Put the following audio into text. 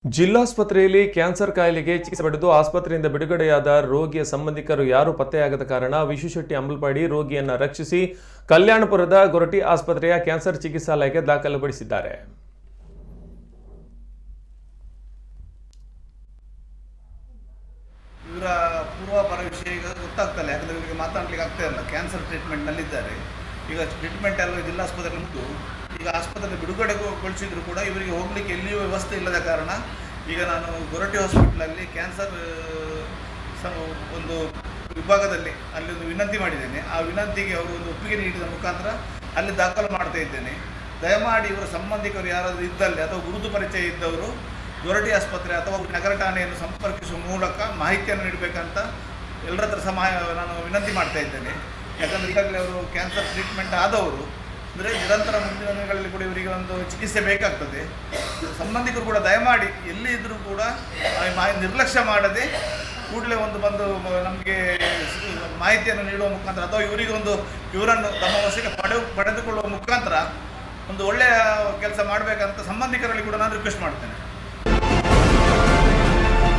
ಜಿಲ್ಲಾಸ್ಪತ್ರೆಯಲ್ಲಿ cancer ಕಾಯಿಲೆಗೆ ಚಿಕಿತ್ಸೆ ಪಡೆದು ಆಸ್ಪತ್ರೆಯಿಂದ ಬಿಡುಗಡೆಯಾದ ರೋಗಿಯ ಸಂಬಂಧಿಕರು ಯಾರು ಪತ್ತೆಯಾಗದ ಕಾರಣ ವಿಶ್ವಶೆಟ್ಟಿ ಅಂಬಲ್ಪಾಡಿ ರೋಗಿಯನ್ನು ರಕ್ಷಿಸಿ ಕಲ್ಯಾಣಪುರದ ಗೊರಟಿ ಆಸ್ಪತ್ರೆಯ ಕ್ಯಾನ್ಸರ್ ಚಿಕಿತ್ಸಾಲಯಕ್ಕೆ ದಾಖಲುಪಡಿಸಿದ್ದಾರೆ. ಇವರ ಪೂರ್ವಾಪರ ವಿಷಯ ಈಗ ಗೊತ್ತಾಗ್ತಲ್ಲ, ಯಾಕಂದರೆ ಇವರಿಗೆ ಮಾತಾಡಲಿಕ್ಕೆ ಆಗ್ತಾ ಇಲ್ಲ. ಕ್ಯಾನ್ಸರ್ ಟ್ರೀಟ್ಮೆಂಟ್ನಲ್ಲಿದ್ದಾರೆ. ಈಗ ಟ್ರೀಟ್ಮೆಂಟ್ ಎಲ್ಲ ಜಿಲ್ಲಾಸ್ಪತ್ರೆಯಲ್ಲಿ ಮುಗಿದು ಈಗ ಆಸ್ಪತ್ರೆಗೆ ಬಿಡುಗಡೆಗೊಳಿಸಿದ್ರು ಕೂಡ ಇವರಿಗೆ ಹೋಗಲಿಕ್ಕೆ ಎಲ್ಲಿಯೂ ವ್ಯವಸ್ಥೆ ಇಲ್ಲದ ಕಾರಣ ಈಗ ನಾನು ಗೊರಟಿ ಹಾಸ್ಪಿಟ್ಲಲ್ಲಿ ಕ್ಯಾನ್ಸರ್ ಒಂದು ವಿಭಾಗದಲ್ಲಿ ಅಲ್ಲಿ ಒಂದು ವಿನಂತಿ ಮಾಡಿದ್ದೇನೆ. ಆ ವಿನಂತಿಗೆ ಅವರು ಒಂದು ಒಪ್ಪಿಗೆ ನೀಡಿದ ಮುಖಾಂತರ ಅಲ್ಲಿ ದಾಖಲು ಮಾಡ್ತಾ ಇದ್ದೇನೆ. ದಯಮಾಡಿ ಇವರ ಸಂಬಂಧಿಕರು ಯಾರಾದರೂ ಇದ್ದಲ್ಲಿ ಅಥವಾ ಗುರುತು ಪರಿಚಯ ಇದ್ದವರು ಗೊರಟಿ ಆಸ್ಪತ್ರೆ ಅಥವಾ ನಗರ ಠಾಣೆಯನ್ನು ಸಂಪರ್ಕಿಸುವ ಮೂಲಕ ಮಾಹಿತಿಯನ್ನು ನೀಡಬೇಕಂತ ಎಲ್ಲರ ಹತ್ರ ನಾನು ವಿನಂತಿ ಮಾಡ್ತಾ ಇದ್ದೇನೆ. ಯಾಕಂದರೆ ಈಗಾಗಲೇ ಅವರು ಕ್ಯಾನ್ಸರ್ ಟ್ರೀಟ್ಮೆಂಟ್ ಆದವರು, ಅಂದರೆ ನಿರಂತರ ಮುಂದಿನ ದಿನಗಳಲ್ಲಿ ಕೂಡ ಇವರಿಗೆ ಒಂದು ಚಿಕಿತ್ಸೆ ಬೇಕಾಗ್ತದೆ. ಸಂಬಂಧಿಕರು ಕೂಡ ದಯಮಾಡಿ ಎಲ್ಲಿ ಇದ್ದರೂ ಕೂಡ ನಿರ್ಲಕ್ಷ್ಯ ಮಾಡದೆ ಕೂಡಲೇ ಬಂದು ನಮಗೆ ಮಾಹಿತಿಯನ್ನು ನೀಡುವ ಮುಖಾಂತರ ಅಥವಾ ಇವರನ್ನು ತಮ್ಮ ವಶಕ್ಕೆ ಪಡೆದುಕೊಳ್ಳುವ ಮುಖಾಂತರ ಒಂದು ಒಳ್ಳೆಯ ಕೆಲಸ ಮಾಡಬೇಕಂತ ಸಂಬಂಧಿಕರಲ್ಲಿ ಕೂಡ ನಾನು ರಿಕ್ವೆಸ್ಟ್ ಮಾಡ್ತೇನೆ.